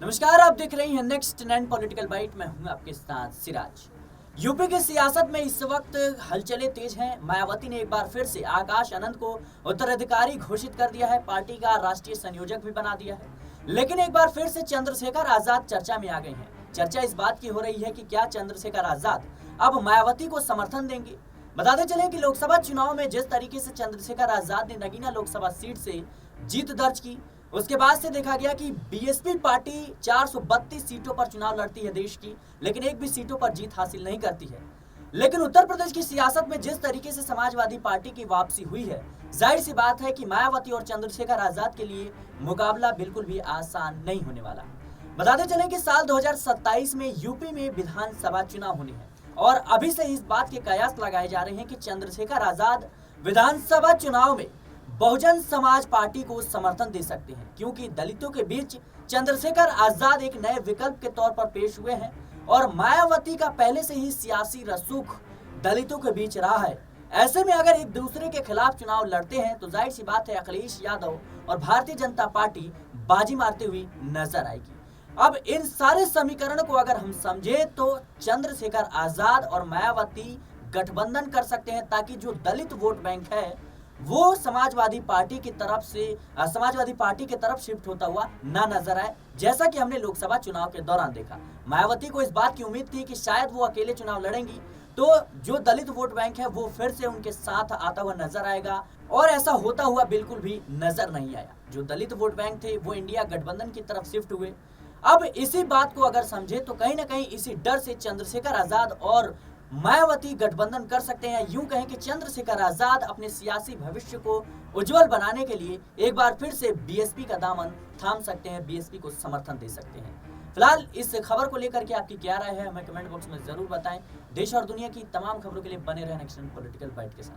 नमस्कार, आप देख रही हैं नेक्स्ट 9 पॉलिटिकल बाइट। मैं हूं आपके साथ सिराज। यूपी की सियासत में इस वक्त हलचलें तेज हैं। मायावती ने एक बार फिर से आकाश आनंद को उत्तराधिकारी घोषित कर दिया है, पार्टी का राष्ट्रीय संयोजक भी बना दिया है। लेकिन एक बार फिर से चंद्रशेखर आजाद चर्चा में आ गए हैं। चर्चा इस बात की हो रही है कि क्या चंद्रशेखर आजाद अब मायावती को समर्थन देंगे। बताते चलें कि लोकसभा चुनाव में जिस तरीके से चंद्रशेखर आजाद ने नगीना लोकसभा सीट से जीत दर्ज की, उसके बाद से देखा गया कि बीएसपी पार्टी 432 सीटों पर चुनाव लड़ती है देश की, लेकिन एक भी सीटों पर जीत हासिल नहीं करती है। लेकिन उत्तर प्रदेश की सियासत में जिस तरीके से समाजवादी पार्टी की वापसी हुई है, जाहिर सी बात है कि मायावती और चंद्रशेखर आजाद के लिए मुकाबला बिल्कुल भी आसान नहीं होने वाला। बताते चलें कि साल 2027 में यूपी में विधानसभा चुनाव होने हैं और अभी से इस बात के कयास लगाए जा रहे हैं कि चंद्रशेखर आजाद विधानसभा चुनाव में बहुजन समाज पार्टी को समर्थन दे सकते हैं, क्योंकि दलितों के बीच चंद्रशेखर आजाद एक नए विकल्प के तौर पर पेश हुए हैं और मायावती का पहले से ही सियासी रसूख दलितों के बीच रहा है। ऐसे में अगर एक दूसरे के खिलाफ चुनाव लड़ते हैं तो जाहिर सी बात है अखिलेश यादव और भारतीय जनता पार्टी बाजी मारते हुई नजर आएगी। अब इन सारे समीकरण को अगर हम समझे तो चंद्रशेखर आजाद और मायावती गठबंधन कर सकते हैं, ताकि जो दलित वोट बैंक है वो समाजवादी पार्टी की तरफ शिफ्ट होता हुआ ना नजर आए, जैसा कि हमने लोकसभा चुनाव के दौरान देखा। मायावती को इस बात की उम्मीद थी कि शायद वो अकेले चुनाव लड़ेंगी तो जो दलित वोट बैंक है वो फिर से उनके साथ आता हुआ नजर आएगा, और ऐसा होता हुआ बिल्कुल भी नजर नहीं आया। जो दलित वोट बैंक थे वो इंडिया गठबंधन की तरफ शिफ्ट हुए। अब इसी बात को अगर समझे तो कहीं ना कहीं इसी डर से चंद्रशेखर आजाद और मायावती गठबंधन कर सकते हैं। यूं कहें कि चंद्रशेखर आजाद अपने सियासी भविष्य को उज्जवल बनाने के लिए एक बार फिर से बीएसपी का दामन थाम सकते हैं, बीएसपी को समर्थन दे सकते हैं। फिलहाल इस खबर को लेकर के आपकी क्या राय है, हमें कमेंट बॉक्स में जरूर बताएं। देश और दुनिया की तमाम खबरों के लिए बने रहें नेक्स्ट पॉलिटिकल बाइट के साथ।